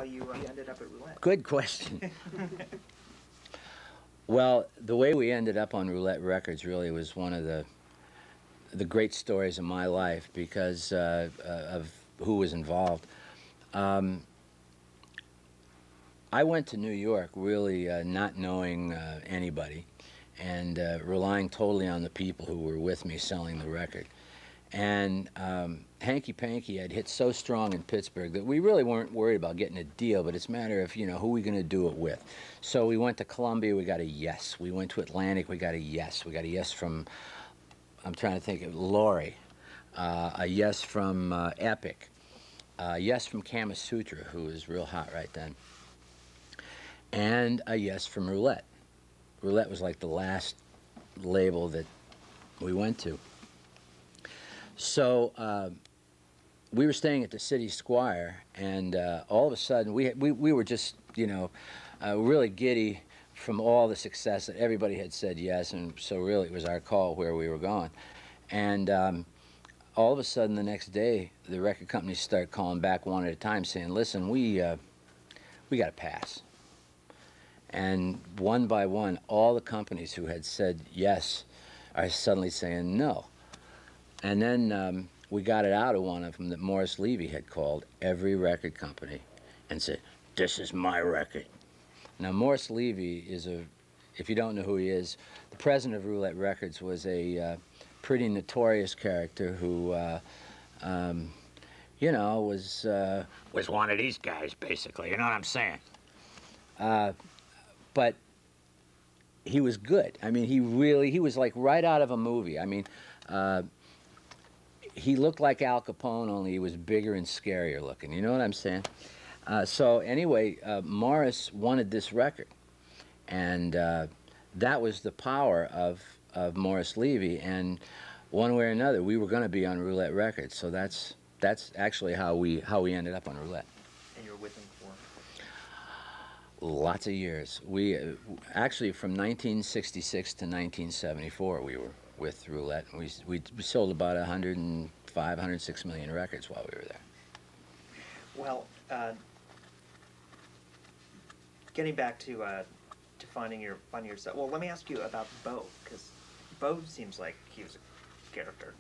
how you ended up at Roulette. Good question. Well, the way we ended up on Roulette Records really was one of the great stories of my life because of who was involved. I went to New York really not knowing anybody and relying totally on the people who were with me selling the record. And Hanky Panky had hit so strong in Pittsburgh that we really weren't worried about getting a deal, but it's a matter of, you know, who are we going to do it with. So we went to Columbia, we got a yes. We went to Atlantic, we got a yes. We got a yes from, I'm trying to think of Laurie, a yes from Epic, a yes from Kama Sutra, who was real hot right then, and a yes from Roulette. Roulette was like the last label that we went to. So we were staying at the City Squire, and all of a sudden we were just, you know, really giddy from all the success that everybody had said yes, and so really it was our call where we were going. And all of a sudden the next day the record companies start calling back one at a time saying, listen, we got to pass. And one by one, all the companies who had said yes are suddenly saying no. And then we got it out of one of them that Morris Levy had called every record company and said, this is my record. Now, Morris Levy is a, if you don't know who he is, the president of Roulette Records was a pretty notorious character who, you know, was one of these guys, basically, you know what I'm saying? But he was good. I mean, he was like right out of a movie. I mean, he looked like Al Capone, only he was bigger and scarier looking. You know what I'm saying? So anyway, Morris wanted this record, and that was the power of Morris Levy. And one way or another, we were going to be on Roulette Records. So that's actually how we ended up on Roulette. And you were with him for? Lots of years. We actually from 1966 to 1974 we were with Roulette. We sold about 105, 106 million records while we were there. Well, getting back to finding yourself. Well, let me ask you about Bo, because Bo seems like he was a character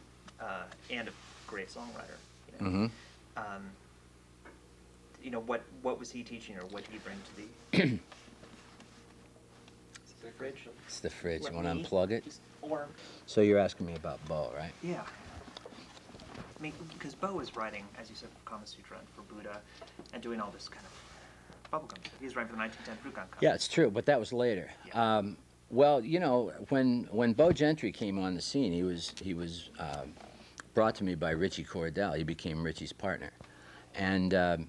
and a great songwriter. You know? Mm-hmm. You know, what was he teaching, or what did he bring to the? The fridge. It's the fridge. You want to unplug it? Or. So you're asking me about Bo, right? Yeah. I mean, because Bo is writing, as you said, for Kama Sutra and for Buddha, and doing all this kind of bubblegum stuff. He was writing for the 1910 Frukan Cup. Yeah, it's true, but that was later. Yeah. Well, you know, when Bo Gentry came on the scene, he was brought to me by Richie Cordell. He became Richie's partner, and.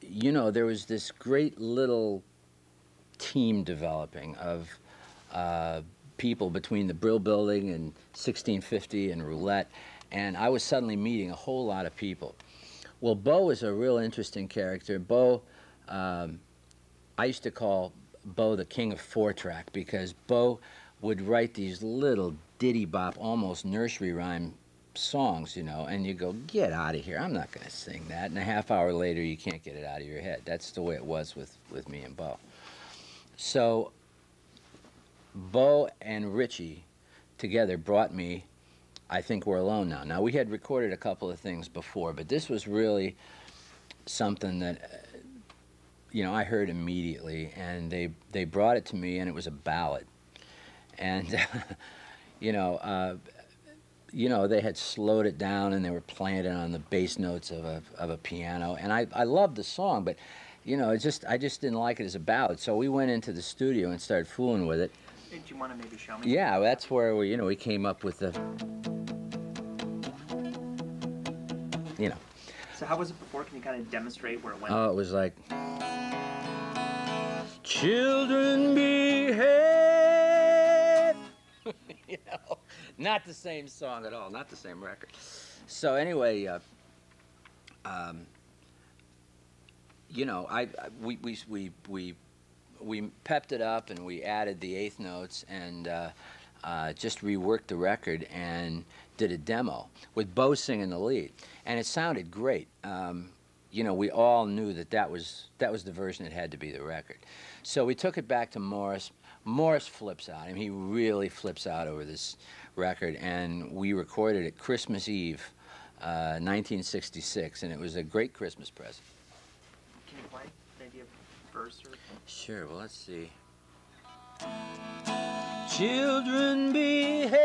You know, there was this great little team developing of people between the Brill Building and 1650 and Roulette, and I was suddenly meeting a whole lot of people. Well, Bo is a real interesting character. Bo, I used to call Bo the king of four-track because Bo would write these little ditty-bop, almost nursery rhyme songs, you know, and you go, get out of here, I'm not going to sing that, and a half hour later you can't get it out of your head. That's the way it was with me and Bo. So Bo and Richie together brought me I Think We're Alone Now. Now, we had recorded a couple of things before, but this was really something that you know, I heard immediately, and they brought it to me, and it was a ballad. And you know, they had slowed it down and they were playing it on the bass notes of a piano. And I loved the song, but, you know, I just didn't like it as a ballad. So we went into the studio and started fooling with it. Did you want to maybe show me? Yeah, that's where we, you know, we came up with the, you know. So how was it before? Can you kind of demonstrate where it went? Oh, it was like, children behave. You know, not the same song at all, not the same record. So anyway, you know, we pepped it up and we added the eighth notes, and just reworked the record and did a demo with Bo singing the lead, and it sounded great. You know, we all knew that was the version that had to be the record. So we took it back to Morris. Morris flips out. I mean, he really flips out over this record, and we recorded it Christmas Eve, 1966, and it was a great Christmas present. Can you play maybe a verse or? Sure. Well, let's see. Children behave.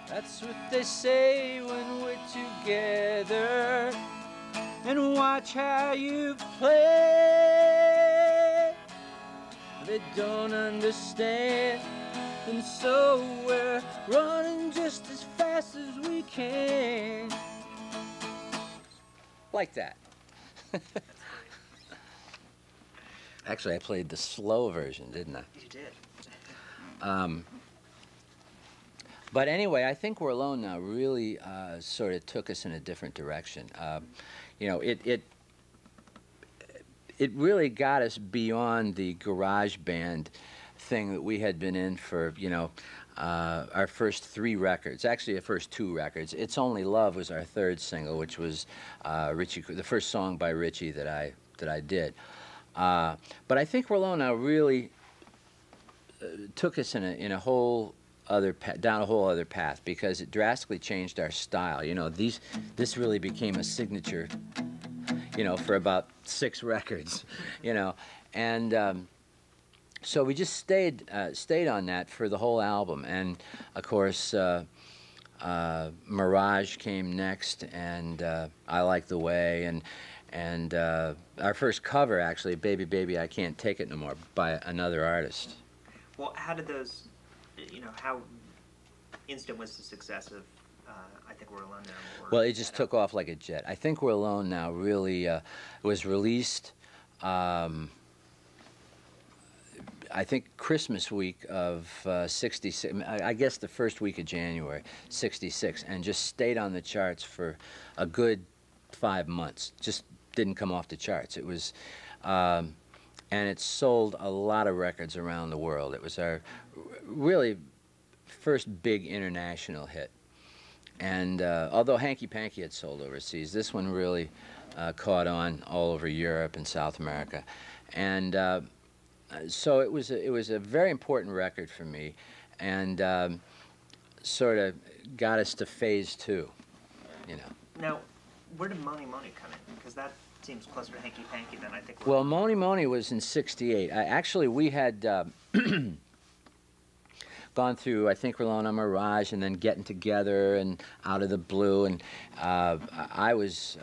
That's what they say when we're together. And watch how you play. They don't understand, and so we're running just as fast as we can. Like that. Actually, I played the slow version, didn't I? You did. But anyway, I think We're Alone Now really sort of took us in a different direction. You know, it really got us beyond the garage band thing that we had been in for, you know, our first 3 records. Actually, the first 2 records. It's Only Love was our 3rd single, which was Richie, the first song by Richie that I did. But I think We're Alone Now really took us in a whole other down a whole other path, because it drastically changed our style. You know, this really became a signature, you know, for about 6 records, you know, and so we just stayed on that for the whole album. And of course, Mirage came next, and I Like the Way, and our first cover, actually, Baby Baby I Can't Take It No More, by another artist. Well, how did those, you know, how instant was the success of I Think We're Alone Now? Well, it just took off like a jet. I Think We're Alone Now really was released, I think, Christmas week of 66, I guess the first week of January, 66, and just stayed on the charts for a good 5 months. Just didn't come off the charts. It was, and it sold a lot of records around the world. It was our really first big international hit. And although Hanky Panky had sold overseas, this one really caught on all over Europe and South America. And so it was a very important record for me, and sort of got us to phase 2, you know. Now, where did Mony come in? Because that seems closer to Hanky Panky than I think. Well, Mony was in '68. Actually, we had gone through, I Think We're Alone on Mirage, and then Getting Together and Out of the Blue, and I was,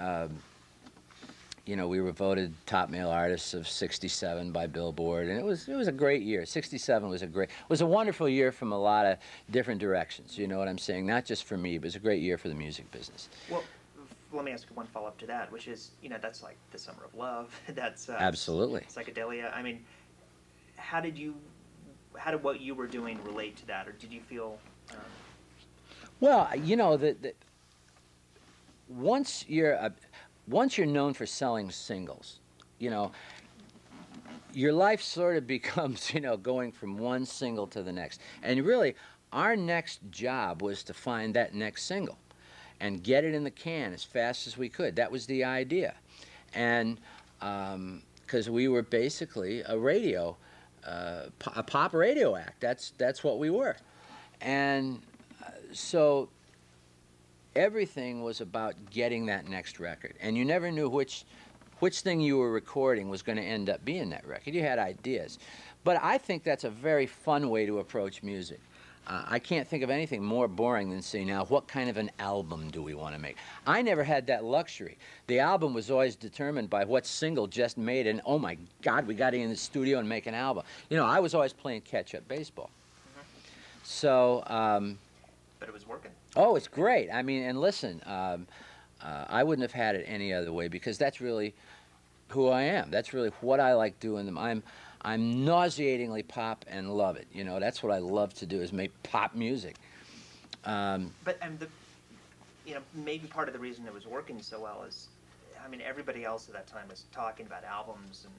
you know, we were voted top male artists of '67 by Billboard, and it was a great year. '67 was a wonderful year from a lot of different directions. You know what I'm saying? Not just for me, but it was a great year for the music business. Well, let me ask you one follow-up to that, which is, you know, that's like The Summer of Love. That's absolutely psychedelia. I mean, how did what you were doing relate to that, or did you feel? Well, you know, once you're known for selling singles, you know, your life sort of becomes, you know, going from one single to the next. And really, our next job was to find that next single and get it in the can as fast as we could. That was the idea. And because we were basically a pop radio act. That's what we were. And so everything was about getting that next record. And you never knew which thing you were recording was going to end up being that record. You had ideas. But I think that's a very fun way to approach music. I can't think of anything more boring than saying, now, what kind of an album do we want to make? I never had that luxury. The album was always determined by what single just made, and oh my God, we got to get in the studio and make an album. You know, I was always playing catch-up baseball. Mm-hmm. So... but it was working. Oh, it's great. I mean, and listen, I wouldn't have had it any other way, because that's really who I am. That's really what I like doing. I'm nauseatingly pop and love it. You know, that's what I love to do, is make pop music. But you know, maybe part of the reason it was working so well is, I mean, everybody else at that time was talking about albums and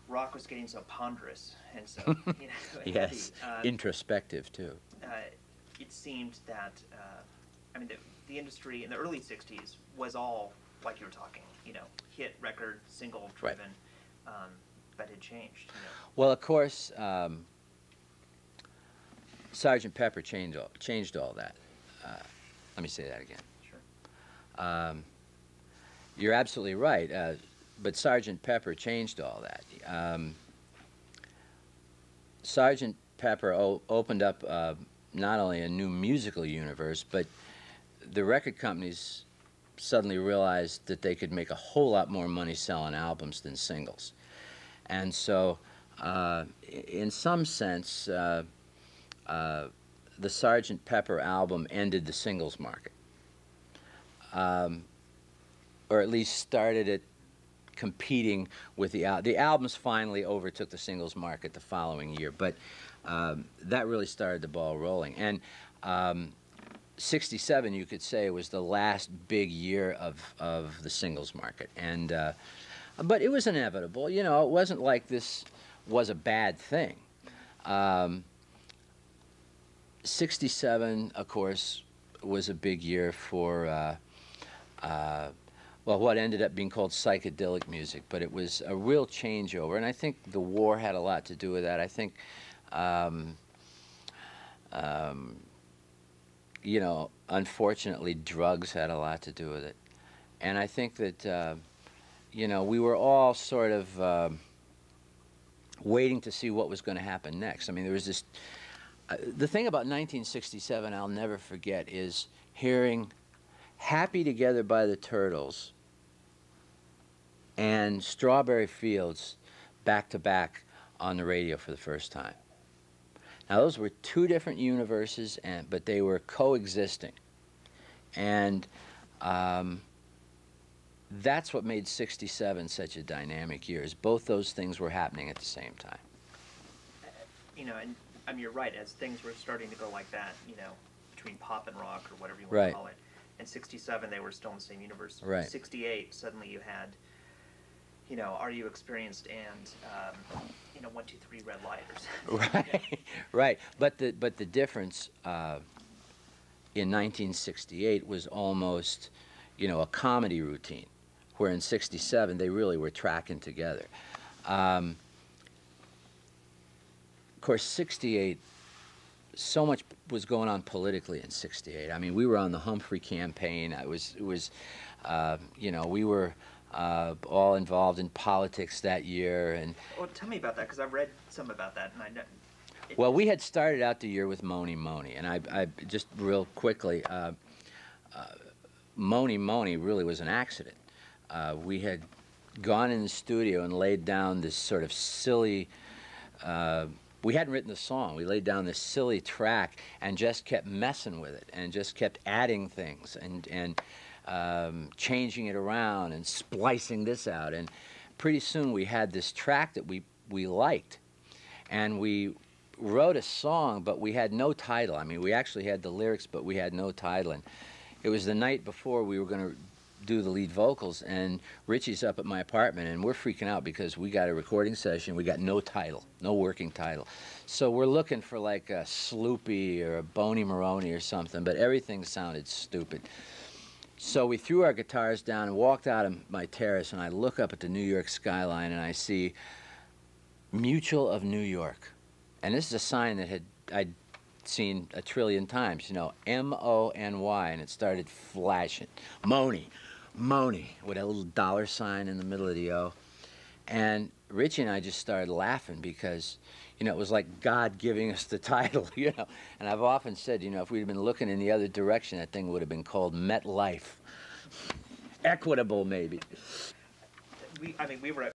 rock was getting so ponderous and so Yes, heavy. introspective too. It seemed that I mean the industry in the early '60s was all like you were talking, hit record, single driven, but it changed. Well, of course, Sergeant Pepper changed all that. Let me say that again. Sure. You're absolutely right, but Sergeant Pepper changed all that. Sergeant Pepper opened up not only a new musical universe, but the record companies suddenly realized that they could make a whole lot more money selling albums than singles. And so, in some sense, the Sgt. Pepper album ended the singles market. Or at least started it competing with the albums finally overtook the singles market the following year, but that really started the ball rolling. And '67, you could say, was the last big year of the singles market. And but it was inevitable. It wasn't like this was a bad thing. '67, of course, was a big year for well, what ended up being called psychedelic music, but it was a real changeover, and I think the war had a lot to do with that. I think, unfortunately, drugs had a lot to do with it, and I think that, we were all sort of waiting to see what was going to happen next. I mean, there was this. The thing about 1967 I'll never forget is hearing Happy Together by the Turtles and Strawberry Fields back to back on the radio for the first time. Now those were two different universes, but they were coexisting. And that's what made '67 such a dynamic year, is both those things were happening at the same time. And I mean, you're right, as things were starting to go like that, between pop and rock or whatever you want to call it. In '67, they were still in the same universe. Right. '68, suddenly you had, Are You Experienced and, 1, 2, 3 Red Light or something. Right, right. But the difference in 1968 was almost, a comedy routine, where in '67 they really were tracking together. Of course, '68. So much was going on politically in '68. I mean, we were on the Humphrey campaign. We were all involved in politics that year. And well, tell me about that, because I've read some about that, and I know. Well, we had started out the year with Mony, and I just real quickly, Mony really was an accident. We had gone in the studio and laid down this sort of silly. We hadn't written the song. We laid down this silly track and just kept messing with it and just kept adding things and changing it around and splicing this out. And pretty soon we had this track that we liked. And we wrote a song, but we had no title. I mean, we actually had the lyrics, but we had no title. And it was the night before we were going to do the lead vocals, and Richie's up at my apartment, and we're freaking out because we got a recording session. We got no title, no working title. So we're looking for like a Sloopy or a Boney Maroney or something, but everything sounded stupid. So we threw our guitars down and walked out of my terrace, and I look up at the New York skyline, and I see Mutual of New York. And this is a sign that I'd seen a trillion times, M-O-N-Y, and it started flashing. Mony, with a little dollar sign in the middle of the O. And Richie and I just started laughing because, it was like God giving us the title, And I've often said, if we'd been looking in the other direction, that thing would have been called MetLife. Equitable, maybe. We were